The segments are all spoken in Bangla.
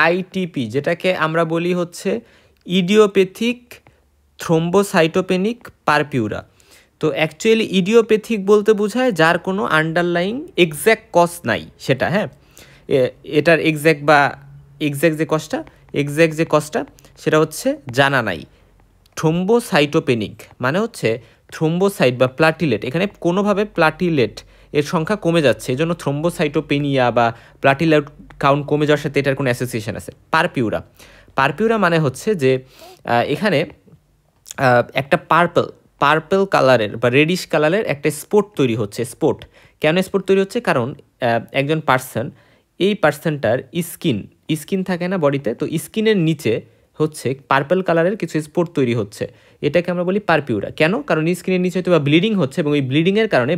আইটিপি, যেটাকে আমরা বলি হচ্ছে ইডিওপ্যাথিক থ্রোম্বোসাইটোপেনিক পারপিউরা। তো অ্যাকচুয়ালি ইডিওপ্যাথিক বলতে বোঝায় যার কোনো আন্ডারলাইং এক্স্যাক্ট কজ নাই সেটা, হ্যাঁ, এটার এক্স্যাক্ট যে কজটা সেটা হচ্ছে জানা নাই। থ্রোম্বোসাইটোপেনিক মানে হচ্ছে থ্রোম্বোসাইট বা প্লাটিলেট, এখানে কোনোভাবে প্লাটিলেট এর সংখ্যা কমে যাচ্ছে, এই জন্য থ্রোম্বোসাইটোপেনিয়া বা প্লাটিলেট কাউন্ট কমে যাওয়ার সাথে এটার কোনো অ্যাসোসিয়েশন আছে। পারপিউরা মানে হচ্ছে যে এখানে একটা পার্পল কালারের বা রেডিশ কালারের একটা স্পট তৈরি হচ্ছে। কেন স্পট তৈরি হচ্ছে? কারণ একজন এই পার্সনটার স্কিন থাকে না বডিতে, তো স্কিনের নিচে হচ্ছে পার্পল কালারের কিছু স্পট তৈরি হচ্ছে, এটাকে আমরা বলি পারপিউরা। কেন? কারণ স্কিনের নিচে হয়তো বা ব্লিডিং হচ্ছে এবং ওই ব্লিডিংয়ের কারণে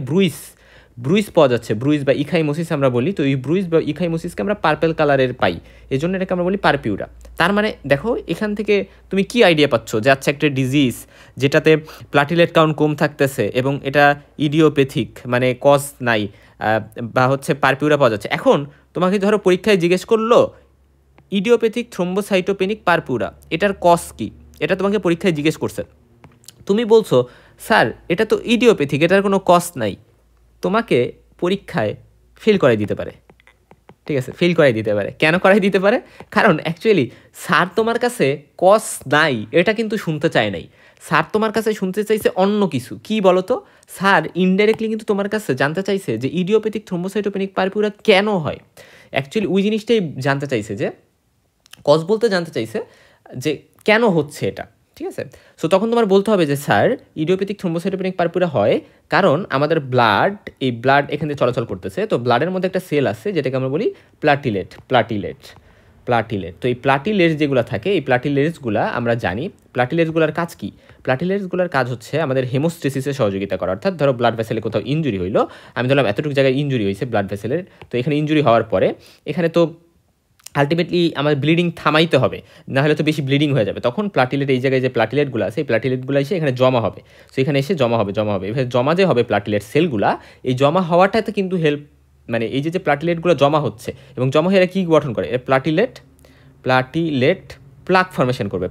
ব্রুইস পাওয়া যাচ্ছে, ব্রুইস বা ইখাইমোসিস আমরা বলি। তো এই ব্রুইস বা ইখাইমোসিসকে আমরা পার্পল কালারের পাই, এই জন্য এটাকে আমরা বলি পারপিউরা। তার মানে দেখো এখান থেকে তুমি কি আইডিয়া পাচ্ছ যে আচ্ছা একটা ডিজিজ যেটাতে প্লাটিলেট কাউন্ট কম থাকতেছে এবং এটা ইডিওপ্যাথিক মানে কজ নাই বা হচ্ছে পারপিউরা পাওয়া যাচ্ছে। এখন তোমাকে ধরো পরীক্ষায় জিজ্ঞেস করলো ইডিওপ্যাথিক থ্রোম্বোসাইটোপেনিক পারপিউরা, এটার কজ কি, এটা তোমাকে পরীক্ষায় জিজ্ঞেস করছে। তুমি বলছো স্যার এটা তো ইডিওপ্যাথিক, এটার কোনো কজ নাই, তোমাকে পরীক্ষায় ফেল করাই দিতে পারে। ঠিক আছে, ফেল করাই দিতে পারে। কেন করাই দিতে পারে? কারণ অ্যাকচুয়ালি স্যার তোমার কাছে কজ নাই এটা কিন্তু শুনতে চায় নাই, স্যার তোমার কাছে শুনতে চাইছে অন্য কিছু। কি বলো তো? স্যার ইনডাইরেক্টলি কিন্তু তোমার কাছে জানতে চাইছে যে ইডিওপ্যাথিক থ্রোম্বোসাইটোপেনিক পারপিউরা কেন হয়। অ্যাকচুয়ালি ওই জিনিসটাই জানতে চাইছে, যে কজ বলতে জানতে চাইছে যে কেন হচ্ছে এটা। ঠিক আছে, সো তখন তোমার বলতে হবে যে স্যার ইডিওপ্যাথিক থ্রোম্বোসাইটোপেনিক পারপিউরা হয় কারণ আমাদের ব্লাড এখান থেকে চলাচল করতেছে, তো ব্লাডের মধ্যে একটা সেল আছে যেটাকে আমরা বলি প্লাটিলেট। তো এই প্লাটিলেটস যেগুলো থাকে, এই প্লাটিলেটসগুলো আমরা জানি প্লাটিলেটসগুলোর কাজ কি। প্লাটিলেটসগুলোর কাজ হচ্ছে আমাদের হেমোস্টেসিসে সহযোগিতা করা। অর্থাৎ ধরো ব্লাড ভেসেলে কোথাও ইনজুরি হইলো, আমি ধরলাম এতটুকু জায়গায় ইনজুরি হয়েছে ব্লাড ভেসেলের, তো এখানে ইনজুরি হওয়ার পরে এখানে তো আলটিমেটলি আমার ব্লিডিং থামাইতে হবে, না হলে তো বেশি ব্লিডিং হয়ে যাবে। তখন প্লাটিলেট, এই জায়গায় যে প্লাটিলেটগুলো আছে এই প্লাটিলেটগুলো এসে এখানে জমা হবে। সো এখানে এসে জমা হবে এভাবে জমা যে হবে প্লাটিলেট সেলগুলা, এই জমা হওয়াটাতে কিন্তু হেল্প, মানে এই যে প্লাটিলেটগুলো জমা হচ্ছে এবং জমা হয়ে এরা কী গঠন করে, প্লাটিলেট প্লাগ ফর্মেশন করবে,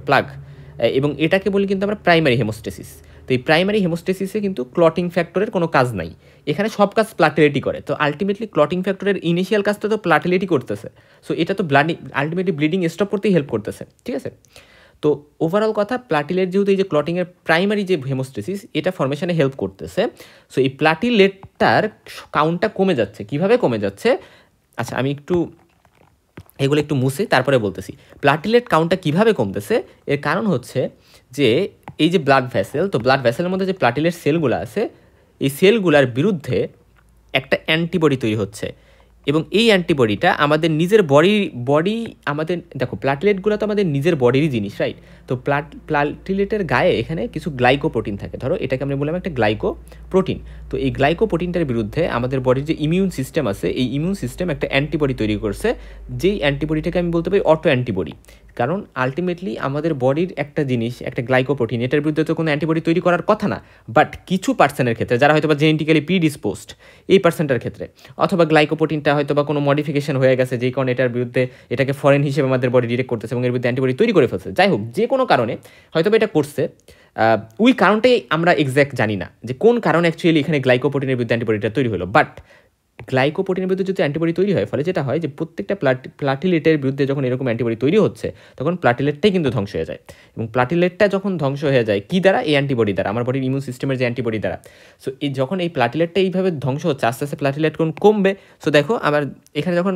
এবং এটাকে বলি কিন্তু আমরা প্রাইমারি হেমোস্টেসিস। তো এই প্রাইমারি হেমোস্টেসিসে কিন্তু ক্লটিং ফ্যাক্টরের কোনো কাজ নাই, এখানে সব কাজ প্লাটিলেটই করে। তো আলটিমেটলি ক্লটিং ফ্যাক্টরের ইনিশিয়াল কাজটা তো প্লাটিলেটই করতেছে, সো এটা তো আলটিমেটলি ব্লিডিং স্টপ করতেই হেল্প করতেছে। ঠিক আছে, তো ওভারঅল কথা, প্লাটিলেট যেহেতু এই যে ক্লটিংয়ের প্রাইমারি যে হেমোস্টেসিস এটা ফর্মেশনে হেল্প করতেছে, সো এই প্লাটিলেটটার কাউন্টটা কমে যাচ্ছে। কিভাবে কমে যাচ্ছে? আচ্ছা আমি এগুলো একটু মুছে তারপরে বলতেছি। প্লাটিলেট কাউন্টটা কীভাবে কমতেছে, এর কারণ হচ্ছে যে এই যে ব্লাড ভেসেল, তো ব্লাড ভেসেলের মধ্যে যে প্লাটিলেট সেলগুলো আছে এই সেলগুলোর বিরুদ্ধে একটা অ্যান্টিবডি তৈরি হচ্ছে এবং এই অ্যান্টিবডিটা আমাদের নিজের বডি আমাদের দেখো প্লাটিলেটগুলো তো আমাদের নিজের বডিরই জিনিস, রাইট? তো প্লাটিলেটের গায়ে এখানে কিছু গ্লাইকোপ্রোটিন থাকে, ধরো এটাকে আমরা বললাম একটা গ্লাইকোপ্রোটিন। তো এই গ্লাইকোপ্রোটিনটার বিরুদ্ধে আমাদের বডির যে ইমিউন সিস্টেম আছে এই ইমিউন সিস্টেম একটা অ্যান্টিবডি তৈরি করছে, যেই অ্যান্টিবডিটাকে আমি বলতে পারি অটো অ্যান্টিবডি। কারণ আলটিমেটলি আমাদের বডির একটা জিনিস, একটা গ্লাইকোপ্রোটিন, এটার বিরুদ্ধে তো কোনো অ্যান্টিবডি তৈরি করার কথা না, বাট কিছু পার্সনের ক্ষেত্রে যারা হয়তো বা জেনেটিক্যালি প্রিডিসপোজড এই পার্সনটার ক্ষেত্রে, অথবা গ্লাইকোপ্রোটিনটা হয়তো বা কোনো মডিফিকেশন হয়ে গেছে যেই কারণে এটার বিরুদ্ধে এটাকে ফরেন হিসেবে আমাদের বডি ডিটেক্ট করতেছে এবং এর বিরুদ্ধে অ্যান্টিবডি তৈরি করে ফেলছে। যাই হোক, যে কোনো কারণে হয়তো বা এটা করছে, ওই কারণটাই আমরা এক্স্যাক্ট জানি না যে কোন কারণে অ্যাকচুয়ালি এখানে গ্লাইকোপ্রোটিনের বিরুদ্ধে অ্যান্টিবডিটা তৈরি হলো। বাট গ্লাইকোপ্রোটিনের বিরুদ্ধে যদি অ্যান্টিবডি তৈরি হয়, ফলে যেটা হয় যে প্রত্যেকটা প্লাটিলেটের বিরুদ্ধে যখন এরকম অ্যান্টিবডি তৈরি হচ্ছে তখন প্লাটিলেটটাই কিন্তু ধ্বংস হয়ে যায়। এবং প্লাটিলেটটা যখন ধ্বংস হয়ে যায় কী দ্বারা? এই অ্যান্টিবডি দ্বারা, আমার বডির ইমিউন সিস্টেমের যে অ্যান্টিবডি দ্বারা। সো যখন এই প্লাটিলেটটা এইভাবে ধ্বংস হচ্ছে, আস্তে আস্তে প্লাটিলেট কোন কমবে। সো দেখো আমার এখানে যখন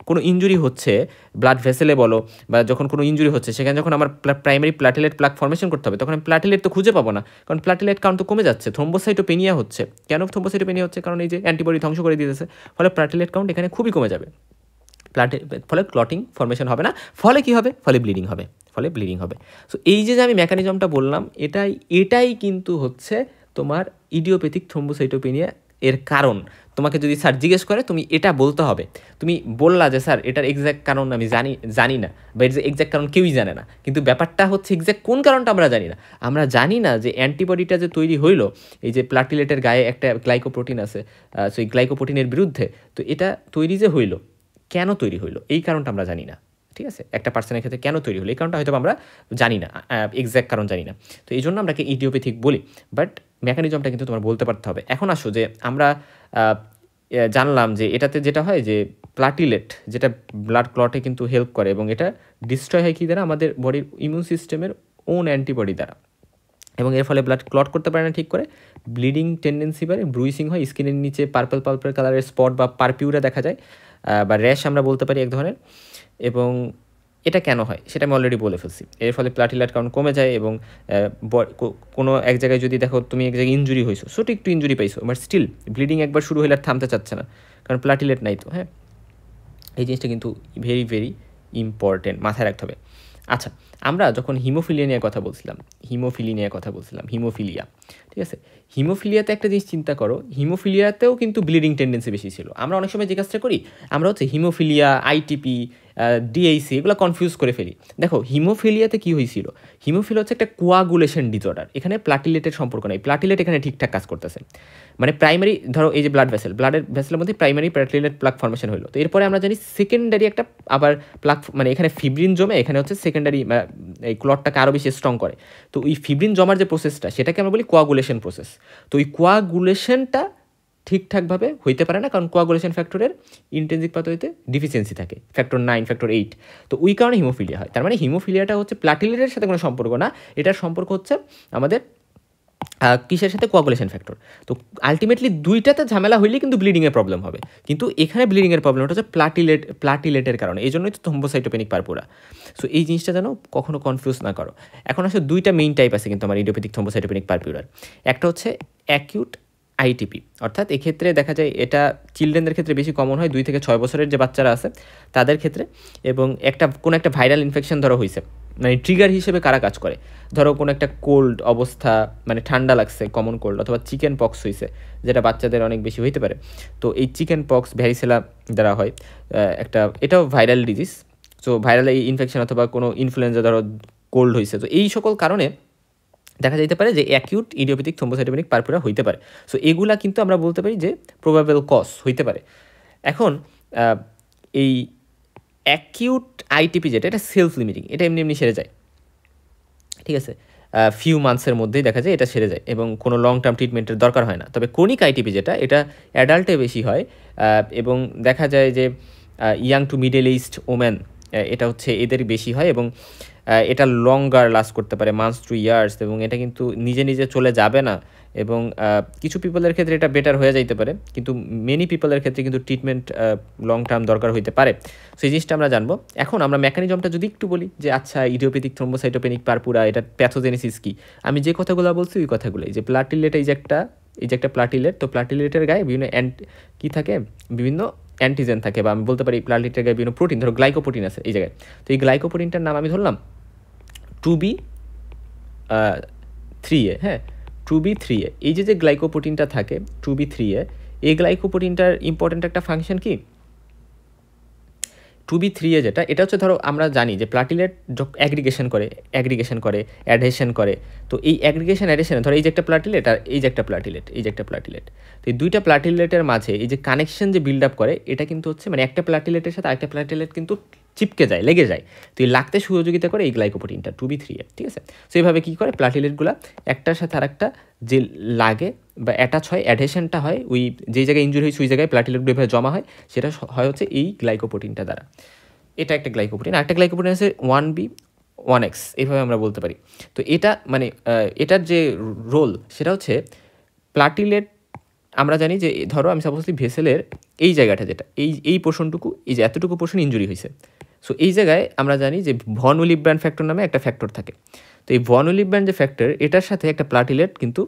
কোনো ইনজুরি হচ্ছে ব্লাড ভেসেলে বলো, বা যখন কোনো ইনজুরি হচ্ছে সেখানে যখন আমার প্রাইমারি প্লাটিলেট প্লাগ ফর্মেশন করতে হবে তখন আমি প্লাটিলেট তো খুঁজে পাবো না, কারণ প্লাটিলেট কাউন্ট তো কমে যাচ্ছে। থ্রোম্বোসাইটোপেনিয়া হচ্ছে। কেন থ্রোম্বোসাইটোপেনিয়া হচ্ছে? কারণ এই যে অ্যান্টিবডি ধ্বংস করে দিতেছে, ফলে প্লাটিলেট কাউন্ট এখানে খুবই কমে যাবে, ফলে ক্লটিং ফর্মেশন হবে না, ফলে কী হবে? ফলে ব্লিডিং হবে। সো এই যে আমি মেকানিজমটা বললাম এটাই কিন্তু হচ্ছে তোমার ইডিওপ্যাথিক থ্রোম্বোসাইটোপেনিয়া এর কারণ। তোমাকে যদি স্যার জিজ্ঞেস করে তুমি এটা বলতে হবে। তুমি বললা যে স্যার এটার এক্স্যাক্ট কারণ আমি জানি না, বা এর যে এক্স্যাক্ট কারণ কেউই জানে না, কিন্তু ব্যাপারটা হচ্ছে এক্স্যাক্ট কোন কারণটা আমরা জানি না যে অ্যান্টিবডিটা যে তৈরি হইলো এই যে প্লাটিলেটের গায়ে একটা গ্লাইকোপ্রোটিন আছে, সেই গ্লাইকোপ্রোটিনের বিরুদ্ধে, তো এটা তৈরি যে হইলো, কেন তৈরি হইলো এই কারণটা আমরা জানি না। ঠিক আছে, একটা পার্সনের ক্ষেত্রে কেন তৈরি হলো এই কারণটা হয়তো আমরা জানি না, এক্স্যাক্ট কারণ জানি না। তো এই জন্য আমরা ইডিওপ্যাথিক বলি, বাট মেকানিজমটা কিন্তু তোমার বলতে পারতে হবে। এখন আসো যে আমরা জানলাম যে এটাতে যেটা হয় যে প্লাটিলেট যেটা ব্লাড ক্লটে কিন্তু হেল্প করে, এবং এটা ডিস্ট্রয় হয় কী দ্বারা, আমাদের বডির ইমিউন সিস্টেমের ওন অ্যান্টিবডি দ্বারা, এবং এর ফলে ব্লাড ক্লট করতে পারে না ঠিক করে, ব্লিডিং টেন্ডেন্সি বাড়ে, ব্রুইসিং হয়, স্কিনের নিচে পার্পল কালারের স্পট বা পারপিউরা দেখা যায়, বা র্যাশ আমরা বলতে পারি এক ধরনের। এবং এটা কেন হয় সেটা আমি অলরেডি বলে ফেলছি। এর ফলে প্লাটিলেট কাউন্ট কমে যায়, এবং কোনো এক জায়গায় যদি দেখো তুমি এক জায়গায় ইঞ্জুরি হয়েছো, ছোটো একটু ইঞ্জুরি পাইছো, বাট স্টিল ব্লিডিং একবার শুরু হলে আর থামতে চাচ্ছে না, কারণ প্লাটিলেট নাই তো। হ্যাঁ, এই জিনিসটা কিন্তু ভেরি ভেরি ইম্পর্টেন্ট, মাথায় রাখতে হবে। আচ্ছা, আমরা যখন হিমোফিলিয়া নিয়ে কথা বলছিলাম, হিমোফিলিয়া, ঠিক আছে, হিমোফিলিয়াতে একটা জিনিস চিন্তা করো, হিমোফিলিয়াতেও কিন্তু ব্লিডিং টেন্ডেন্সি বেশি ছিল। আমরা অনেক সময় যে কাজটা করি, আমরা হচ্ছে হিমোফিলিয়া, আইটিপি, ডিএইসি এগুলো কনফিউজ করে ফেলি। দেখো হিমোফিলিয়াতে কী হয়েছিল, হিমোফিলিয়া হচ্ছে একটা কোয়াগুলেশন ডিসঅর্ডার, এখানে প্লাটিলেটের সম্পর্ক নেই, প্লাটিলেট এখানে ঠিকঠাক কাজ করতেছে। মানে প্রাইমারি ধরো এই যে ব্লাডের ভেসেলের মধ্যে প্রাইমারি প্লাটিলেট প্লাক ফর্মেশন হলো, তো এরপরে আমরা জানি সেকেন্ডারি একটা আবার প্লাক, মানে এখানে ফিব্রিন জমে, এখানে হচ্ছে সেকেন্ডারি এই ক্লটটাকে আরও বেশি স্ট্রং করে। তো ওই ফিব্রিন জমার যে প্রসেসটা সেটাকে আমরা বলি কোয়াগুলেশন প্রসেস। তো ওই কোয়াগুলেশনটা ঠিকঠাকভাবে হইতে পারে না, কারণ কোয়াগুলেশন ফ্যাক্টরের ইন্টেনসিভ পাথওয়েতে ডিফিসিয়েন্সি থাকে, ফ্যাক্টর 9, ফ্যাক্টর 8। তো ওই কারণে হিমোফিলিয়া হয়। তার মানে হিমোফিলিয়াটা হচ্ছে প্লাটিলেটের সাথে কোনো সম্পর্ক না, এটার সম্পর্ক হচ্ছে আমাদের কিসের সাথে, কোয়াগুলেশন ফ্যাক্টর। তো আলটিমেটলি দুইটাতে ঝামেলা হইলে কিন্তু ব্লিডিংয়ের প্রবলেম হবে, কিন্তু এখানে ব্লিডিংয়ের প্রবলেমটা হচ্ছে প্লাটিলেটের কারণে, এই জন্যই তো থ্রম্বোসাইটোপেনিক পারপুরা। সো এই জিনিসটা যেন কখনো কনফিউজ না করো। এখন আসলে দুইটা মেইন টাইপ আছে কিন্তু আমার ইডিওপ্যাথিক থ্রম্বোসাইটোপেনিক পারপুরার। একটা হচ্ছে অ্যাকিউট আইটিপি, অর্থাৎ এক্ষেত্রে দেখা যায় এটা চিলড্রেনদের ক্ষেত্রে বেশি কমন হয়, 2 থেকে 6 বছরের যে বাচ্চারা আছে তাদের ক্ষেত্রে। এবং কোনো একটা ভাইরাল ইনফেকশন ধরো হয়েছে, মানে ট্রিগার হিসেবে কারা কাজ করে, ধরো কোনো একটা কোল্ড অবস্থা, মানে ঠান্ডা লাগছে, কমন কোল্ড, অথবা চিকেন পক্স হয়েছে, যেটা বাচ্চাদের অনেক বেশি হইতে পারে। তো এই চিকেন পক্স ভ্যারিসেলা দ্বারা হয় এটাও ভাইরাল ডিজিজ। সো ভাইরাল এই ইনফেকশন, অথবা কোনো ইনফ্লুয়েঞ্জা ধরো কোল্ড হয়েছে, তো এই সকল কারণে দেখা যেতে পারে যে অ্যাকিউট ইডিওপ্যাথিক থ্রম্বোসাইটোপেনিক পারপুরা হইতে পারে। সো এগুলা কিন্তু আমরা বলতে পারি যে প্রবাবেল কজ হইতে পারে। এখন এই অ্যাকিউট আইটিপি যেটা, এটা সেলফ লিমিটিং, এটা এমনি সেরে যায়, ঠিক আছে, ফিউ মান্থসের মধ্যেই দেখা যায় এটা সেরে যায়, এবং কোনো লং টার্ম ট্রিটমেন্টের দরকার হয় না। তবে ক্রনিক আইটিপি যেটা, এটা অ্যাডাল্টে বেশি হয়, এবং দেখা যায় যে young to middle aged women, এটা হচ্ছে এদের বেশি হয়, এবং এটা লঙ্গার লাস্ট করতে পারে, মান্থস টু ইয়ার্স, এবং এটা কিন্তু নিজে নিজে চলে যাবে না। এবং কিছু পিপলের ক্ষেত্রে এটা বেটার হয়ে যাইতে পারে, কিন্তু মেনি পিপলের ক্ষেত্রে কিন্তু ট্রিটমেন্ট লং টার্ম দরকার হইতে পারে। সেই জিনিসটা আমরা জানবো। এখন আমরা মেকানিজমটা যদি একটু বলি যে আচ্ছা, ইডিওপ্যাথিক থ্রম্বোসাইটোপেনিক পারপুরা, এটা প্যাথোজেনেসিস কি, আমি যে কথাগুলো বলছি ওই কথাগুলোই, যে প্লাটিলেট এই যে একটা প্লাটিলেট, তো প্লাটিলেটের গায়ে বিভিন্ন কী থাকে, বিভিন্ন অ্যান্টিজেন থাকে, বা আমি বলতে পারি প্লাটিলেটের গায়ে বিভিন্ন প্রোটিন, ধরো গ্লাইকোপ্রোটিন আছে এই জায়গায়। তো এই গ্লাইকোপ্রোটিনটার নাম আমি ধরলাম 2B3A। হ্যাঁ, 2B3A, এই যে গ্লাইকোপ্রোটিনটা থাকে 2B3A, এই গ্লাইকোপ্রোটিনটার ইম্পর্টেন্ট একটা ফাংশন কি, 2B3A যেটা, এটা হচ্ছে ধরো আমরা জানি যে প্লাটিলেট অ্যাগ্রিগেশন করে, অ্যাডহেশন করে। তো এই অ্যাগ্রিগেশন অ্যাডহেশনে ধরো এই যে একটা প্লাটিলেট আর এই যে একটা প্লাটিলেট, তো এই দুইটা প্লাটিলেটের মাঝে এই যে কানেকশন যে বিল্ড আপ করে, এটা কিন্তু হচ্ছে মানে একটা প্লাটিলেটের সাথে আরেকটা প্লাটিলেট কিন্তু চিপকে যায়, লেগে যায়। তো এই লাগতে সহযোগিতা করে এই গ্লাইকোপ্রোটিনটা 2B3A, ঠিক আছে। সো এইভাবে কী করে, প্লাটিলেটগুলো একটার সাথে আরেকটা যে লাগে বা অ্যাটাচ হয়, অ্যাডহেশনটা হয়, ওই যেই জায়গায় ইনজুরি হয়েছে ওই জায়গায় প্লাটিলেটগুলো এভাবে জমা হয়, সেটা হয় হচ্ছে এই গ্লাইকোপ্রোটিনটা দ্বারা। এটা একটা গ্লাইকোপ্রোটিন। আরেকটা গ্লাইকোপ্রোটিন আছে 1B1X, এইভাবে আমরা বলতে পারি। তো এটা মানে এটার যে রোল সেটা হচ্ছে প্লাটিলেট, আমরা জানি যে ধরো আমি সাপোজলি ভেসেলের এই জায়গাটা যেটা, এই পোর্শনটুকু, এই যে এতটুকু পোর্শন ইনজুরি হয়েছে, সো এই জায়গায় আমরা জানি যে ভন উইলিব্র্যান্ড ফ্যাক্টর নামে একটা ফ্যাক্টর থাকে। তো এই ভন উইলিব্র্যান্ড যে ফ্যাক্টর, এটার সাথে একটা প্লাটিলেট কিন্তু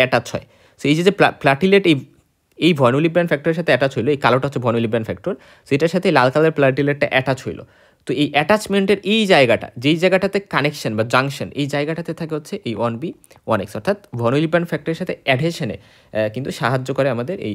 অ্যাটাচ হয়। সো এই যে প্লাটিলেট এই ভন উইলিব্র্যান্ড ফ্যাক্টরের সাথে অ্যাটাচ হইলো, এই কালোটা হচ্ছে ভন উইলিব্র্যান্ড ফ্যাক্টর, সো এটার সাথে লাল কালার প্লাটিলেটটা অ্যাটাচ হইলো। তো এই অ্যাটাচমেন্টের এই জায়গাটা, যেই জায়গাটাতে কানেকশন বা জাংশন, এই জায়গাটাতে থাকে হচ্ছে এই 1B1X, অর্থাৎ ভন উইলিব্র্যান্ড ফ্যাক্টরের সাথে অ্যাডহেশনে কিন্তু সাহায্য করে আমাদের এই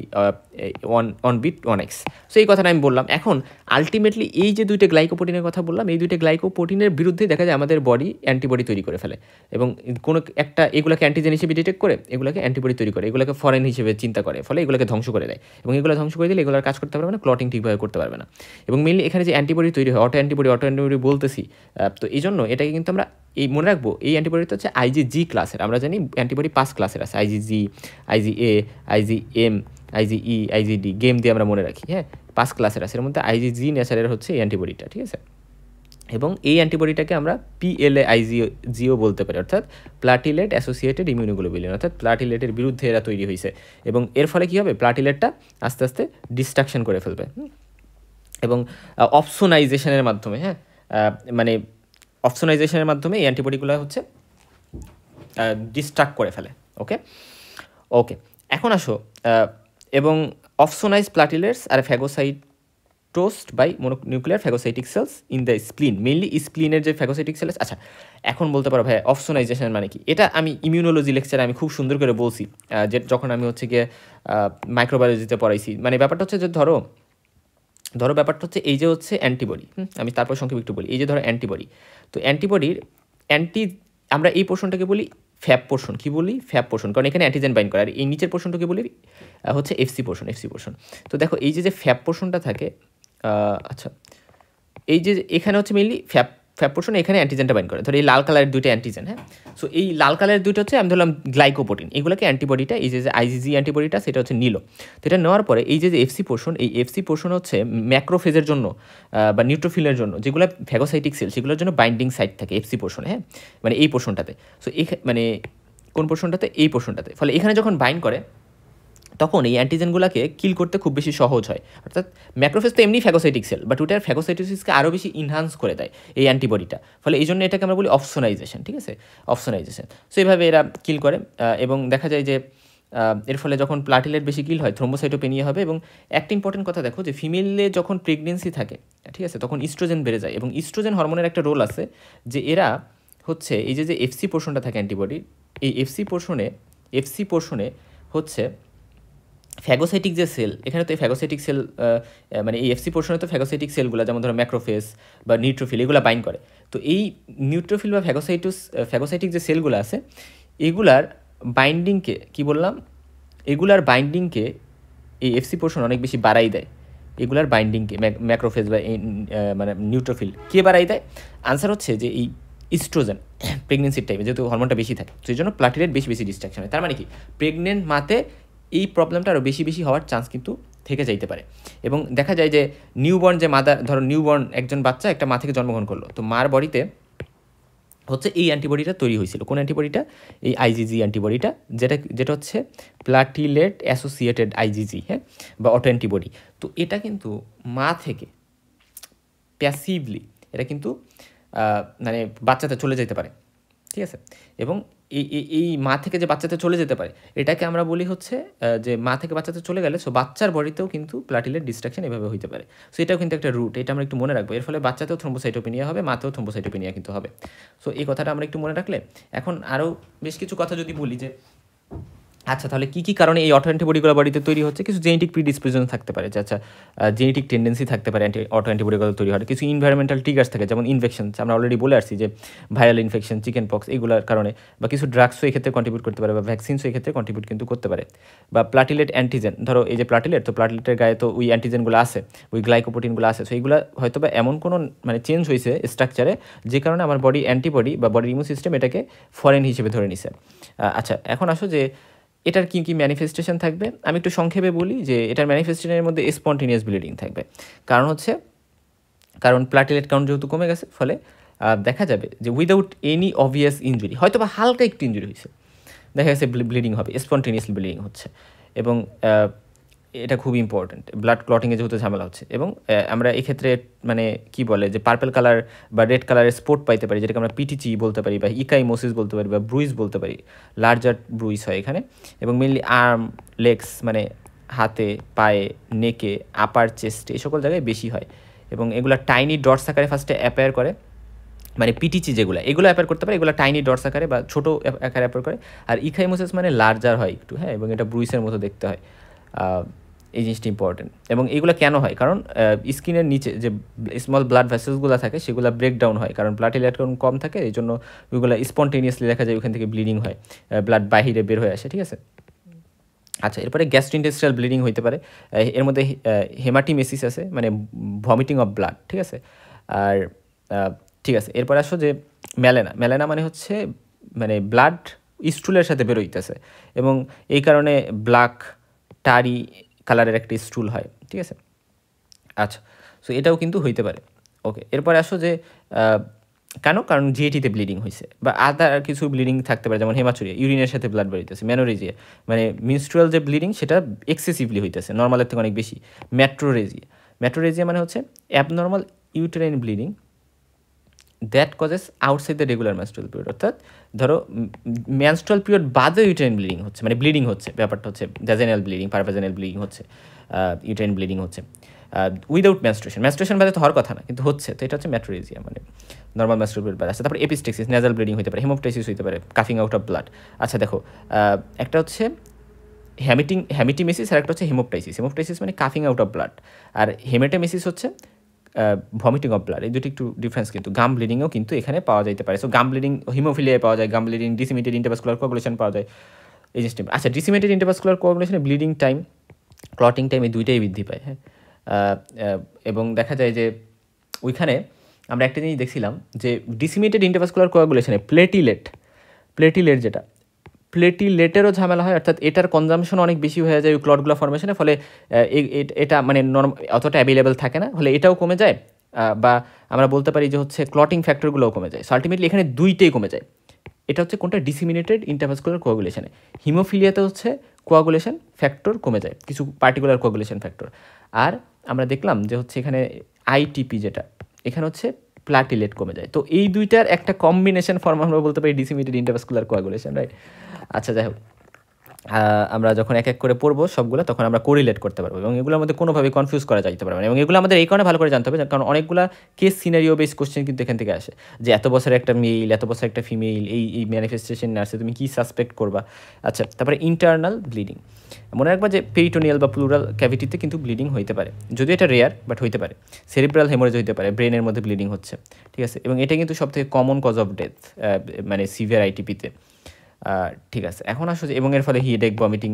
অন বিট 1x। সো এই কথাটা আমি বললাম। এখন আলটিমেটলি এই যে দুইটা গ্লাইকোপ্রোটিনের কথা বললাম, এই দুইটা গ্লাইকোপ্রোটিনের বিরুদ্ধে দেখা যায় আমাদের বডি অ্যান্টিবডি তৈরি করে ফেলে, এবং কোনো একটা এগুলোকে অ্যান্টিজেন হিসেবে ডিটেক্ট করে এগুলোকে অ্যান্টিবডি তৈরি করে, এগুলোকে ফরেন হিসেবে চিন্তা করে, ফলে এগুলোকে ধ্বংস করে দেয়, এবং এগুলো ধ্বংস করে দিলে এগুলোর কাজ করতে পারবে না, ক্লটিং ঠিকভাবে করতে পারবে না। এবং মেনলি এখানে যে অ্যান্টিবডি তৈরি হয়, অটো অ্যান্টিবডি বলতেছি, তো এই জন্য এটাকে কিন্তু আমরা এই মনে রাখবো, এই অ্যান্টিবডিটা হচ্ছে আইজিজি ক্লাসের। আমরা জানি অ্যান্টিবডি 5 ক্লাসের আছে, IgG, IGA, IgM, IgE, আইজিডি, game দিয়ে আমরা মনে রাখি, হ্যাঁ 5 ক্লাসের আছে। এর মধ্যে আইজিজি নেচারের হচ্ছে এই অ্যান্টিবডিটা, ঠিক আছে। এবং এই অ্যান্টিবডিটাকে আমরা PLA-IGO বলতে পারি, অর্থাৎ প্লাটিলেট অ্যাসোসিয়েটেড ইমিউনোগ্লোবুলিন, অর্থাৎ প্লাটিলেটের বিরুদ্ধে এরা তৈরি হয়েছে, এবং এর ফলে কী হবে, প্লাটিলেটটা আস্তে আস্তে ডিস্ট্রাকশন করে ফেলবে, এবং অপসোনাইজেশনের মাধ্যমে, হ্যাঁ মানে অপসোনাইজেশনের মাধ্যমে এই অ্যান্টিবডিগুলো হচ্ছে ডিস্ট্রাক্ট করে ফেলে। ওকে ওকে এখন আসো, এবং অপসোনাইজ প্লাটিলেটস আর phagocytosed by mononuclear phagocytic cells in the spleen, mainly স্প্লিনের যে ফ্যাগোসাইটিক সেলস। আচ্ছা, এখন বলতে পারো ভাই অপসোনাইজেশন মানে কি? এটা আমি ইমিউনোলজি লেকচারে আমি খুব সুন্দর করে বলছি, যে যখন আমি হচ্ছে গিয়ে মাইক্রোবায়োলজিতে পড়াইছি। মানে ব্যাপারটা হচ্ছে যে ধরো ব্যাপারটা হচ্ছে এই যে হচ্ছে অ্যান্টিবডি, আমি তারপর সংক্ষেপে একটু বলি। এই যে ধরো অ্যান্টিবডি, তো অ্যান্টিবডির আমরা এই পোর্শনটাকে বলি ফ্যাব পোর্শন। কী বলি? ফ্যাব পোর্শন, কারণ এখানে অ্যান্টিজেন বাইন্ড করে। আর এই নিচের পোর্শনটাকে বলি হচ্ছে এফসি পোর্শন। তো দেখো এই যে ফ্যাব পোর্শনটা থাকে, আচ্ছা এই যে এখানে হচ্ছে মেইনলি ফ্যাব পোর্শন, এখানে অ্যান্টিজেনটা বাইন্ড করে। ধরো এই লাল কালারের দুইটা অ্যান্টিজেন, হ্যাঁ। সো এই লাল কালারের দুইটা হচ্ছে আমি ধরলাম গ্লাইকোপ্রোটিন, এগুলোকে অ্যান্টিবডিটা, এই যে আইজিজি অ্যান্টিবডিটা সেটা হচ্ছে নিল। তো এটা নেওয়ার পরে এই যে এফসি পোর্শন, এই এফসি পোর্শন হচ্ছে ম্যাক্রোফেজের জন্য বা নিউট্রোফিলের জন্য, যেগুলো ফ্যাগোসাইটিক সেল, সেগুলোর জন্য বাইন্ডিং সাইট থাকে এফসি পোর্শনে, হ্যাঁ মানে এই পোর্শনটাতে। সো মানে কোন পোর্শনটাতে? এই পোর্শনটাতে। ফলে এখানে যখন বাইন্ড করে তখন এই অ্যান্টিজেনগুলোকে কিল করতে খুব বেশি সহজ হয়। অর্থাৎ ম্যাক্রোফেজ তো এমনি ফ্যাগোসাইটিক সেল, বাট ওটার ফ্যাগোসাইটোসিসকে আরও বেশি ইনহান্স করে দেয় এই অ্যান্টিবডিটা। ফলে এই জন্য এটাকে আমরা বলি অপসোনাইজেশন, ঠিক আছে, অপসোনাইজেশন। সো এইভাবে এরা কিল করে, এবং দেখা যায় যে এর ফলে যখন প্লাটিলেট বেশি কিল হয়, থ্রোম্বোসাইটোপেনিয়া হবে। এবং একটা ইম্পর্টেন্ট কথা দেখো, যে ফিমেলে যখন প্রেগনেন্সি থাকে, ঠিক আছে, তখন ইস্ট্রোজেন বেড়ে যায়, এবং ইস্ট্রোজেন হরমোনের একটা রোল আছে, যে এরা হচ্ছে এই যে এফসি পোর্শনটা থাকে অ্যান্টিবডি, এই এফসি পোর্শনে হচ্ছে ফ্যাগোসাইটিক যে সেল, এখানে তো এই ফ্যাগোসাইটিক সেল মানে এই এফসি পোর্শনে তো ফ্যাগোসাইটিক সেলগুলো, যেমন ধরো ম্যাক্রোফেজ বা নিউট্রোফিল, এগুলো বাইন্ড করে। তো এই নিউট্রোফিল বা ফ্যাগোসাইটিক যে সেলগুলো আছে, এগুলার বাইন্ডিংকে কী বললাম, এগুলার বাইন্ডিংকে এই এফসি পোর্শন অনেক বেশি বাড়াই দেয়। এগুলার বাইন্ডিংকে ম্যাক্রোফেজ বা মানে নিউট্রোফিল কে বাড়াই দেয়? আনসার হচ্ছে যে এই ইস্ট্রোজেন, প্রেগনেন্সির টাইমে যেহেতু হরমোনটা বেশি থাকে, সেই জন্য প্লাটিলেট বেশি ডিস্ট্রাকশন হয়। তার মানে কি, প্রেগনেন্ট মাতে এই প্রবলেমটা আরও বেশি হওয়ার চান্স কিন্তু থেকে যাইতে পারে। এবং দেখা যায় যে নিউবর্ন যে মাদার, ধরো নিউবর্ন একজন বাচ্চা একটা মা থেকে জন্মগ্রহণ করলো, তো মার বডিতে হচ্ছে এই অ্যান্টিবডিটা তৈরি হয়েছিল। কোন অ্যান্টিবডিটা? এই আইজিজি অ্যান্টিবডিটা, যেটা হচ্ছে প্লাটিলেট অ্যাসোসিয়েটেড আইজিজি, হ্যাঁ, বা অটো অ্যান্টিবডি। তো এটা কিন্তু মা থেকে প্যাসিভলি এটা কিন্তু মানে বাচ্চাতে চলে যেতে পারে, ঠিক আছে। এবং এই মা থেকে যে বাচ্চাতে চলে যেতে পারে, এটাকে আমরা বলি হচ্ছে যে মা থেকে বাচ্চাতে চলে গেলে, সো বাচ্চার বডিতেও কিন্তু প্লাটিলেট ডিস্ট্রাকশন এভাবে হতে পারে। সো এটাও কিন্তু একটা রুট, এটা আমরা একটু মনে রাখবো। এর ফলে বাচ্চাতেও থ্রোম্বোসাইটোপেনিয়া হবে, মাতেও থ্রোম্বোসাইটোপেনিয়া কিন্তু হবে। সো এই কথাটা আমরা একটু মনে রাখলে, এখন আরও বেশ কিছু কথা যদি বলি, যে আচ্ছা তাহলে কী কারণে এই অটো অ্যান্টিবডিগুলো বডিতে তৈরি হচ্ছে? কিছু জেনেটিক প্রিডিসপোজিশন থাকতে পারে, যে আচ্ছা জেনেটিক টেন্ডেন্সি থাকতে পারে অটো অ্যান্টিবডিগুলো তৈরি হয়। কিছু ইনভায়রনমেন্টাল ট্রিগার্স থাকে, যেমন ইনফেকশন, আমরা অলরেডি বলে আসছি যে ভাইরাল ইনফেকশন, চিকেন পক্স, এগুলোর কারণে, বা কিছু ড্রাগসও এই ক্ষেত্রে কন্ট্রিবিউট করতে পারে, বা ভ্যাকসিনসও এই ক্ষেত্রে কন্ট্রিবিউট কিন্তু করতে পারে। বা প্লাটিলেট অ্যান্টিজেন, ধরো এই যে প্লাটিলেট, তো প্লাটিলেটের গায়ে তো ওই অ্যান্টিজেনগুলো আছে, ওই গ্লাইকোপ্রোটিনগুলো আছে। সো এইগুলো হয়তো বা এমন কোনো মানে চেঞ্জ হয়েছে স্ট্রাকচারে, যে কারণে আমার বডি অ্যান্টিবডি বা বডির ইমিউন সিস্টেম এটাকে ফরেন হিসেবে ধরে নিছে। আচ্ছা, এখন আসো যে এটার কী ম্যানিফেস্টেশন থাকবে, আমি একটু সংক্ষেপে বলি। যে এটার ম্যানিফেস্টেশনের মধ্যে স্পন্টেনিয়াস ব্লিডিং থাকবে। কারণ প্লাটিলেট কাউন্ট যেহেতু কমে গেছে, ফলে দেখা যাবে যে উইদাউট এনি অবভিয়াস ইনজুরি, হয়তো বা হালকা একটু ইনজুরি হয়েছে, দেখা গেছে ব্লিডিং হবে, স্পন্টেনিয়াস ব্লিডিং হচ্ছে। এবং এটা খুব ইম্পর্ট্যান্ট, ব্লাড ক্লটিংয়ে যেহেতু ঝামেলা হচ্ছে। এবং আমরা এক্ষেত্রে মানে কি বলে, যে পার্পল কালার বা রেড কালারের স্পট পাইতে পারি, যেটাকে আমরা পিটিচি বলতে পারি, বা ইকাইমোসিস বলতে পারি, বা ব্রুইজ বলতে পারি। লার্জার ব্রুইজ হয় এখানে। এবং মেনলি আর্ম, লেগস মানে হাতে, পায়ে, নেকে, আপার চেস্টে, এই সকল জায়গায় বেশি হয়। এবং এগুলো টাইনি ডটস আকারে ফার্স্টে অ্যাপেয়ার করে, মানে পিটিচি যেগুলো এগুলো অ্যাপেয়ার করতে পারে, এগুলো টাইনি ডটস আকারে বা ছোটো আকারে অ্যাপেয়ার করে। আর ইকাইমোসিস মানে লার্জার হয় একটু, হ্যাঁ, এবং এটা ব্রুইসের মতো দেখতে হয়। এই জিনিসটা ইম্পর্টেন্ট। এবং এইগুলো কেন হয়, কারণ স্কিনের নিচে যে স্মল ব্লাড ভেসেলসগুলো থাকে সেগুলো ব্রেকডাউন হয়, কারণ প্লাটিলেট কম থাকে, এই জন্য ওইগুলো স্পন্টেনিয়াসলি দেখা যায় ওখান থেকে ব্লিডিং হয়, ব্লাড বাহিরে বের হয়ে আসে, ঠিক আছে। আচ্ছা, এরপরে গ্যাস্ট্রোইন্টেস্টাইনাল ব্লিডিং হইতে পারে। এর মধ্যে হেমাটিমেসিস আছে, মানে ভমিটিং অফ ব্লাড, ঠিক আছে। আর ঠিক আছে, এরপরে আসো যে ম্যালেনা মানে হচ্ছে মানে ব্লাড স্টুলের সাথে বেরোইতেছে, এবং এই কারণে ব্ল্যাক টারি কালারের একটা স্টুল হয়, ঠিক আছে। আচ্ছা, সো এটাও কিন্তু হইতে পারে। ওকে, এরপরে আসো যে কেন, কারণ জিএটিতে ব্লিডিং হয়েছে, বা আদার কিছু ব্লিডিং থাকতে পারে, যেমন হেমাচুরিয়া, ইউরিনের সাথে ব্লাড বেরোইতেছে, মেনোরেজিয়া মানে মিনস্ট্রুয়াল যে ব্লিডিং সেটা এক্সেসিভলি হইতেছে, নর্মালের থেকে অনেক বেশি। ম্যাট্রোরেজিয়া মানে হচ্ছে abnormal uterine bleeding that causes outside the regular menstrual period, অর্থাৎ ধরো মেনস্ট্রুয়াল পিরিয়ড বাদে ইউটেরাইন ব্লিডিং হচ্ছে, মানে ব্লিডিং হচ্ছে, ব্যাপারটা হচ্ছে ভ্যাজাইনাল ব্লিডিং, পারভ্যাজাইনাল ব্লিডিং হচ্ছে, ইউটেরাইন ব্লিডিং হচ্ছে উইদাউট মেনস্ট্রুয়েশন বাদে তো হওয়ার কথা না, কিন্তু হচ্ছে, তো এটা হচ্ছে ম্যাট্রোরেজিয়া, মানে নর্মাল মেনস্ট্রুয়াল পিরিয়ড বাদে আছে। তারপরে এপিস্টেক্সিস, নেজাল ব্লিডিং হতে পারে, হেমোপটাইসিস হতে পারে, কাফিং আউট অফ ব্লাড। আচ্ছা দেখো, একটা হচ্ছে হ্যামিটিমেসিস আর একটা হচ্ছে হেমোপটাইসিস মানে কাফিং আউট অফ ব্লাড, আর হেমেটামেসিস হচ্ছে ভমিটিং অফ ব্লাড। এই দুটি একটু ডিফারেন্স, কিন্তু গাম ব্লিডিংও কিন্তু এখানে পাওয়া যেতে পারে। সো গাম ব্লিডিং হিমোফিলিয়ায় পাওয়া যায়, গাম ব্লিডিং ডিসিমেটেড ইন্টারভাস্কুলার কোয়াগুলেশন পাওয়া যায়, এই জিনিসটা। আচ্ছা, ডিসিমেটেড ইন্টারভাস্কুলার কোয়াগুলেশনে ব্লিডিং টাইম, ক্লটিং টাইম এই দুইটাই বৃদ্ধি পায়, হ্যাঁ। এবং দেখা যায় যে ওইখানে আমরা একটা জিনিস দেখছিলাম যে ডিসিমেটেড ইন্টারভাস্কুলার কোয়াগুলেশনে প্লেটিলেট যেটা, প্লেটিলেটেরও ঝামেলা হয়, অর্থাৎ এটার কনজামশন অনেক বেশি হয়ে যায় ওই ক্লটগুলো ফর্মেশনের ফলে, এটা মানে অতটা অ্যাভেলেবেল থাকে না, ফলে এটাও কমে যায়, বা আমরা বলতে পারি যে হচ্ছে ক্লটিং ফ্যাক্টরগুলোও কমে যায়। সো আলটিমেটলি এখানে দুইটাই কমে যায়। এটা হচ্ছে কোনটা, ডিসিমিনেটেড ইন্টারভাস্কুলার কোয়াগুলেশনে। হিমোফিলিয়াতে হচ্ছে কোয়াগুলেশন ফ্যাক্টর কমে যায়, কিছু পার্টিকুলার কোয়াগুলেশন ফ্যাক্টর। আর আমরা দেখলাম যে হচ্ছে এখানে আইটিপি যেটা, এখানে হচ্ছে প্লাটিলেট কমে যায়। তো এই দুইটার একটা কম্বিনেশন ফর্ম আমরা বলতে পারি ডিসিমিনেটেড ইন্টারভাস্কুলার কোয়াগুলেশন, রাইট। আচ্ছা, যাই হোক, আমরা যখন এক এক করে পড়বো সবগুলো, তখন আমরা কোরিলেট করতে পারবো, এবং এগুলোর মধ্যে কোনোভাবে কনফিউজ করা যাইতে পারবে না। এবং এগুলো আমাদের এই কারণে ভালো করে জানতে হবে, কারণ অনেকগুলো কেস সিনারিও বেস কোশ্চেন কিন্তু এখান থেকে আসে, যে এত বছর একটা মেল, এত বছর একটা ফিমেল, এই ম্যানিফেস্টেশন আসছে, তুমি কী সাসপেক্ট করবা। আচ্ছা, তারপরে ইন্টারনাল ব্লিডিং, মনে রাখবা যে পেরিটোনিয়াল বা প্লুরাল ক্যাভিটিতে কিন্তু ব্লিডিং হইতে পারে, যদিও এটা রেয়ার, বাট হইতে পারে। সেরিব্রাল হেমোরেজ হইতে পারে, ব্রেনের মধ্যে ব্লিডিং হচ্ছে, ঠিক আছে। এবং এটা কিন্তু সবথেকে কমন কজ অফ ডেথ, মানে সিভিয়ার আইটিপিতে, ঠিক আছে। এখন আসলে এবং এর ফলে হিডেক, ভমিটিং,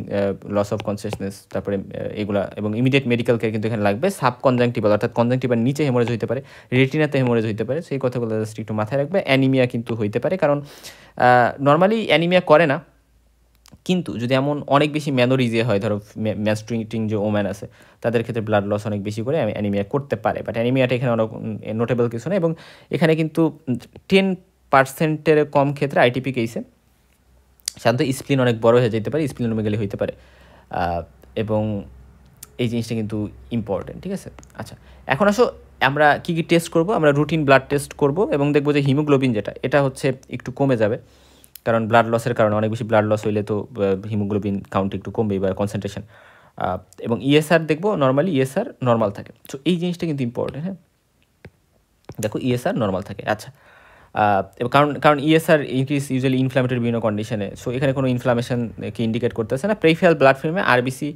লস অফ কনসিয়াসনেস, তারপরে এগুলা, এবং ইমিডিয়েট মেডিকেল কেয়ার কিন্তু এখানে লাগবে। সাবকনজাংটিভাল অর্থাৎ কনজাংটিভার নিচে হেমোরেজ হইতে পারে, রেটিনাতে হেমোরেজ হইতে পারে, সেই কথাগুলো জাস্ট একটু মাথায় রাখবে। অ্যানিমিয়া কিন্তু হইতে পারে, কারণ নর্মালি অ্যানিমিয়া করে না, কিন্তু যদি এমন অনেক বেশি ম্যানোরিজিয়া হয়, ধরো ম্যানস্ট্রুয়েটিং যে ওম্যান আছে তাদের ক্ষেত্রে ব্লাড লস অনেক বেশি করে অ্যানিমিয়া করতে পারে, বাট অ্যানিমিয়াটা এখানে অনেক নোটেবল কিছু না। এবং এখানে কিন্তু 10% কম ক্ষেত্রে আইটিপি কেসে সাধারণত স্প্লিন অনেক বড় হয়ে যেতে পারে, স্প্লিনোমেগালি হইতে পারে, এবং এই জিনিসটা কিন্তু ইম্পর্টেন্ট, ঠিক আছে। আচ্ছা, এখন আসো আমরা কী কী টেস্ট করব, আমরা রুটিন ব্লাড টেস্ট করব, এবং দেখবো যে হিমোগ্লোবিন যেটা, এটা হচ্ছে একটু কমে যাবে, কারণ ব্লাড লসের কারণে, অনেক বেশি ব্লাড লস হইলে তো হিমোগ্লোবিন কাউন্ট একটু কমবেই, বা কনসেন্ট্রেশন। এবং ইএসআর দেখবো, নর্মালি ইএসআর নর্মাল থাকে। সো এই জিনিসটা কিন্তু ইম্পর্টেন্ট, হ্যাঁ, দেখো ইএসআর নর্মাল থাকে। আচ্ছা, কারণ ইএসআর ইনক্রিজ ইউজুয়ালি ইনফ্লামেটরি বিভিন্ন কন্ডিশনে, সো এখানে কোনো ইনফ্লামেশনকে ইন্ডিকেট করতেছে না। প্রেফিয়াল ব্লাড ফিল্মে আরবিসি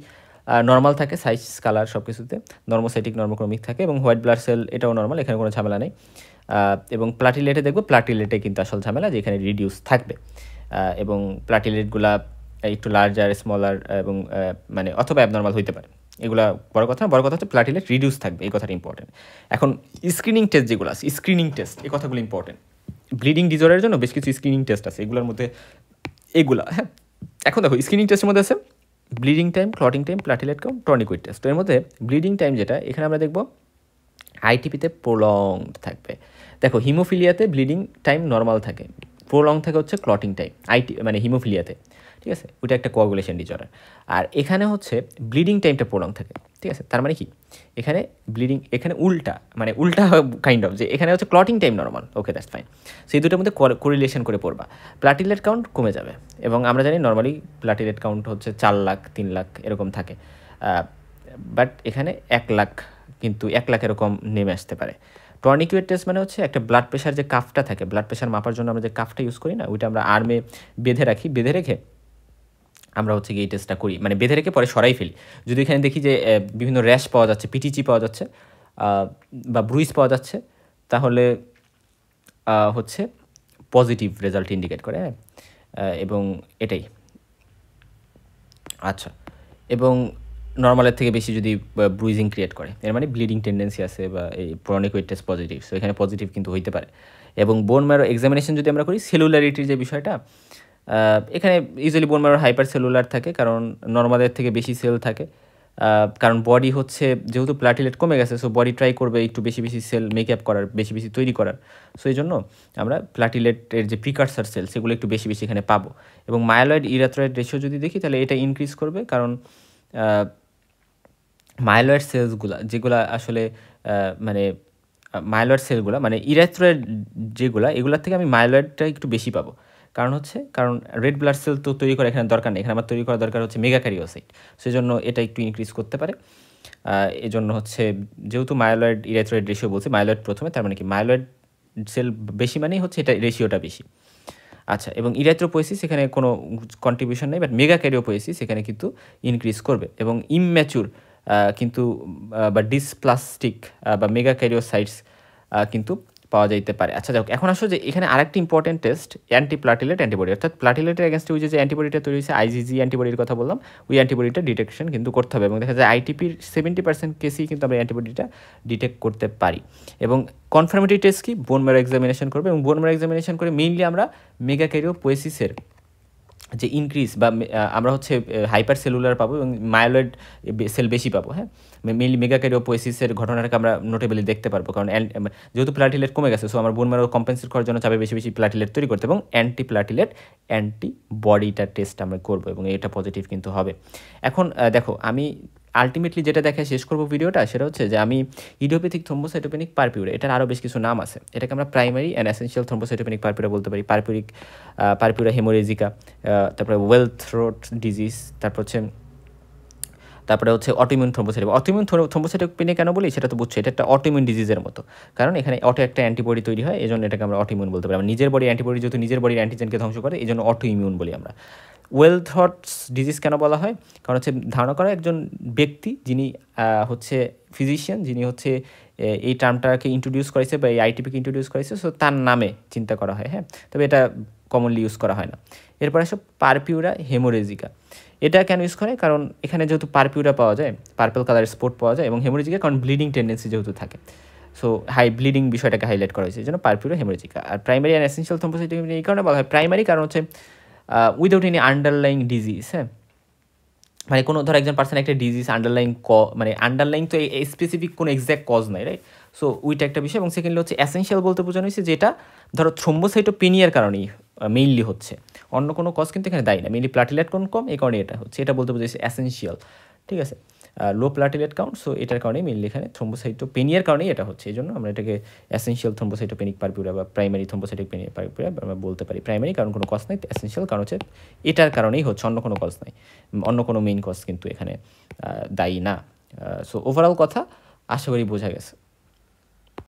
নর্মাল থাকে, সাইজ, কালার সব কিছুতে নর্মোসাইটিক, নর্মোক্রমিক থাকে, এবং হোয়াইট ব্লাড সেল এটাও নর্মাল, এখানে কোনো ঝামেলা নেই। এবং প্লাটিলেটে দেখবো, প্লাটিলেটে কিন্তু আসল ঝামেলা, যে এখানে রিডিউস থাকবে, এবং প্লাটিলেটগুলা একটু লার্জার, স্মলার, এবং মানে অথবা অ্যাবনর্মাল হইতে পারে। এগুলা বড় কথা না, বড় কথা হচ্ছে প্লাটিলেট রিডিউস থাকবে, এই কথাটা ইম্পর্টেন্ট। এখন স্ক্রিনিং টেস্ট যেগুলো আছে, স্ক্রিনিং টেস্ট এই কথাগুলো ইম্পর্টেন্ট। ব্লিডিং ডিজঅর্ডারের জন্য বেশ কিছু স্ক্রিনিং টেস্ট আছে, এগুলোর মধ্যে এগুলা, হ্যাঁ। এখন দেখো স্ক্রিনিং টেস্টের মধ্যে আছে bleeding time, clotting time, platelet count, tourniquet test. তো এর মধ্যে ব্লিডিং টাইম যেটা, এখানে আমরা দেখব আইটিপিতে প্রলংড থাকবে। দেখো হিমোফিলিয়াতে ব্লিডিং টাইম নর্মাল থাকে, প্রলং থাকে হচ্ছে ক্লটিং টাইম, মানে হিমোফিলিয়াতে, ঠিক আছে, ওইটা একটা কোয়াগুলেশন ডিজঅর্ডার। আর এখানে হচ্ছে ব্লিডিং টাইমটা প্রলং থাকে, ঠিক আছে। তার মানে কি, এখানে ব্লিডিং, এখানে উল্টা, মানে উল্টা কাইন্ড অফ, যে এখানে হচ্ছে clotting time normal, okay that's fine. সেই দুটোর মধ্যে কোরিলেশন করে পড়বা, প্লাটিলেট কাউন্ট কমে যাবে। এবং আমরা জানি নর্মালি প্লাটিলেট কাউন্ট হচ্ছে 4 লাখ, 3 লাখ এরকম থাকে, বাট এখানে 1 লাখ কিন্তু 1 লাখ এরকম নেমে আসতে পারে। টর্নিকুয়েট টেস্ট মানে হচ্ছে একটা ব্লাড প্রেশার যে কাফটা থাকে, ব্লাড প্রেশার মাপার জন্য আমরা যে কাফটা ইউজ করি না, ওইটা আমরা আর্মে বেঁধে রাখি, বেঁধে রেখে আমরা হচ্ছে গিয়ে এই টেস্টটা করি, মানে বেঁধে রেখে পরে সরাই ফেলি। যদি এখানে দেখি যে বিভিন্ন র্যাশ পাওয়া যাচ্ছে, পিটিচি পাওয়া যাচ্ছে বা ব্রুইজ পাওয়া যাচ্ছে, তাহলে হচ্ছে পজিটিভ রেজাল্ট ইন্ডিকেট করে, হ্যাঁ। এবং এটাই আচ্ছা। এবং নর্মালের থেকে বেশি যদি ব্রুইজিং ক্রিয়েট করে, এর মানে ব্লিডিং টেন্ডেন্সি আছে বা এই টর্নিকুয়েট টেস্ট পজিটিভ, সো এখানে পজিটিভ কিন্তু হইতে পারে। এবং বোন ম্যারো এক্সামিনেশন যদি আমরা করি, সেলুলারিটির যে বিষয়টা, এখানে usually bone marrow hyper cellular থাকে, কারণ নর্মালের থেকে বেশি সেল থাকে। কারণ বডি হচ্ছে যেহেতু প্লাটিলেট কমে গেছে, সো বডি ট্রাই করবে একটু বেশি বেশি সেল মেকআপ করার, বেশি বেশি তৈরি করার। সো এই জন্য আমরা প্লাটিলেটের যে প্রিকারসার সেল, সেগুলো একটু বেশি বেশি এখানে পাবো। এবং মায়ালয়েড ইরাথ্রয়েড রেশিও যদি দেখি, তাহলে এটা ইনক্রিজ করবে, কারণ মাইলয়েড সেলসগুলা যেগুলা আসলে মানে মাইলয়েড সেলগুলা মানে ইরাথ্রয়েড যেগুলা, এগুলোর থেকে আমি মাইলয়েডটা একটু বেশি পাবো। কারণ রেড ব্লাড সেল তো তৈরি করা এখানে দরকার নেই, এখানে আমার তৈরি করা দরকার হচ্ছে মেগাক্যারিওসাইট, সেই জন্য এটা একটু ইনক্রিজ করতে পারে। এজন্য হচ্ছে যেহেতু মাইলয়েড ইরাথ্রয়েড রেশিও বলছে, মাইলয়েড প্রথমে, তার মানে কি মাইলয়েড সেল বেশি মানেই হচ্ছে এটা রেশিওটা বেশি। আচ্ছা, এবং ইরাথ্রোপোয়েসিস এখানে কোনো কন্ট্রিবিউশন নেই, বাট মেগাক্যারিওপোয়েসিস এখানে কিন্তু ইনক্রিজ করবে। এবং ইমম্যাচুর কিন্তু বা ডিসপ্লাস্টিক বা মেগাক্যারিওসাইটস কিন্তু পাওয়া যাইতে পারে। আচ্ছা যাক, এখন আসো যে এখানে আরেকটি ইম্পর্টেন্ট টেস্ট অ্যান্টিপ্লাটিলেট অ্যান্টিবডি, অর্থাৎ প্লাটিলেটের এগেনস্টে ওই যে অ্যান্টিবডিটা তৈরি হয়েছে, আইজিজি অ্যান্টিবডির কথা বললাম, ওই অ্যান্টিবডিটা ডিটেকশন কিন্তু করতে হবে। এবং দেখা যায় আইটিপির 70% কেসেই কিন্তু আমরা অ্যান্টিবডিটা ডিটেক্ট করতে পারি। এবং কনফার্মেটরি টেস্ট কি, বোন ম্যারো এক্সামিনেশন করবে, এবং বোন ম্যারো এক্সামিনেশন করে মেইনলি আমরা মেগাক্যারিওপোয়েসিসের যে ইনক্রিজ বা আমরা হচ্ছে হাইপার সেলুলার পাবো এবং মাইলয়েড সেল বেশি পাবো, হ্যাঁ। মেইনলি মেগাক্যারিওপোয়েসিসের ঘটনাটাকে আমরা নোটেবলি দেখতে পারবো, কারণ যেহেতু প্লাটিলেট কমে গেছে, সো আমার বোন ম্যারো কম্পেনসেট করার জন্য চাবে বেশি বেশি প্লাটিলেট তৈরি করতে, এবং অ্যান্টিপ্লাটিলেট অ্যান্টিবডিটার টেস্ট আমরা করবো, এবং এটা পজিটিভ কিন্তু হবে। এখন দেখো, আমি আলটিমেটলি যেটা দেখে শেষ করবো ভিডিওটা, সেটা হচ্ছে যে আমি ইডিওপ্যাথিক থ্রোম্বোসাইটোপেনিক পারপিউরা, এটার আরও বেশ কিছু নাম আছে, এটাকে আমরা প্রাইমারি অ্যান্ড এসেনশিয়াল থ্রোম্বোসাইটোপেনিক পারপিউরা বলতে পারি, পারপিউরা হেমোরেজিকা, তারপরে ওয়েল থ্রোট ডিজিজ, তারপরে হচ্ছে অটোইমিউন থ্রোম্বোসাইটোপেনিয়া। অটোইমিউন থ্রোম্বোসাইটোপেনিয়া কেন বলি সেটা তো বুঝছো, এটা একটা অটোইমিউন ডিজিজের মতো, কারণ এখানে একটা অ্যান্টিবডি তৈরি হয়, এই জন্য এটাকে আমরা অটোইমিউন বলতে পারি। আমরা নিজের বডি অ্যান্টিবডি যেহেতু নিজের বডির অ্যান্টিজেনকে ধ্বংস করে, এই জন্য অটোইমিউন বলি আমরা। ওয়েল থ্রটস ডিজিজ কেন বলা হয়, কারণ হচ্ছে ধারণা করা একজন ব্যক্তি যিনি হচ্ছে ফিজিশিয়ান, যিনি হচ্ছে এই টার্মটাকে ইন্ট্রোডিউস করেছে বা এই আইটিপিকে ইন্ট্রোডিউস করেছে, সো তার নামে চিন্তা করা হয়, হ্যাঁ। তবে এটা কমনলি ইউজ করা হয় না। এরপর আসো পারপিউরা হেমোরেজিকা, এটা কেন ইউজ করে, কারণ এখানে যেহেতু পারপিউরা পাওয়া যায়, পার্পল কালারের স্পট পাওয়া যায়, এবং হেমোরেজিকা কারণ ব্লিডিং টেন্ডেন্সি যেহেতু থাকে, সো ব্লিডিং বিষয়টাকে হাইলাইট করা হয়েছে, এই জন্য পারপিউরা হেমোরেজিকা। আর প্রাইমারি অ্যান্ড এসেনশিয়াল থ্রোম্বোসাইটোপেনিয়া এই কারণে বলা হয় প্রাইমারি, কারণ হচ্ছে উইদাউট এনি আন্ডারলাইং ডিজিজ, হ্যাঁ। মানে কোনো ধর একজন পার্সন একটা ডিজিজ আন্ডারলাইং তো এই স্পেসিফিক কোনো এক্স্যাক্ট কজ নাই, রাইট। সো ওইটা একটা বিষয়। এবং সেকেন্ডলি হচ্ছে এসেনশিয়াল বলতে বোঝানো হয়েছে যেটা ধরো থ্রোম্বোসাইটোপেনিয়ার কারণেই মেইনলি হচ্ছে, অন্য কোনো কজ কিন্তু এখানে দায়ী না, মেইনলি প্লাটিলেট কাউন্ট কম, এই কারণে এটা হচ্ছে, এটা বলতে বোঝাচ্ছে এসেনশিয়াল, ঠিক আছে। লো প্লাটিলেট কাউন্ট, সো এটার কারণেই মেইনলি এখানে থ্রোম্বোসাইটোপেনিয়ার কারণেই এটা হচ্ছে, এই জন্য আমরা এটাকে এসেনশিয়াল থ্রোম্বোসাইটোপেনিক পারপিউরা বা প্রাইমারি থ্রোম্বোসাইটোপেনিক পারপিউরা আমরা বলতে পারি। প্রাইমারি কারণ কোনো কজ নাই, এসেনশিয়াল কারণ হচ্ছে এটার কারণেই হচ্ছে, অন্য কোনো কজ নাই, অন্য কোনো মেইন কজ কিন্তু এখানে দায়ী না। সো ওভারঅল কথা আশা করি বোঝা গেছে।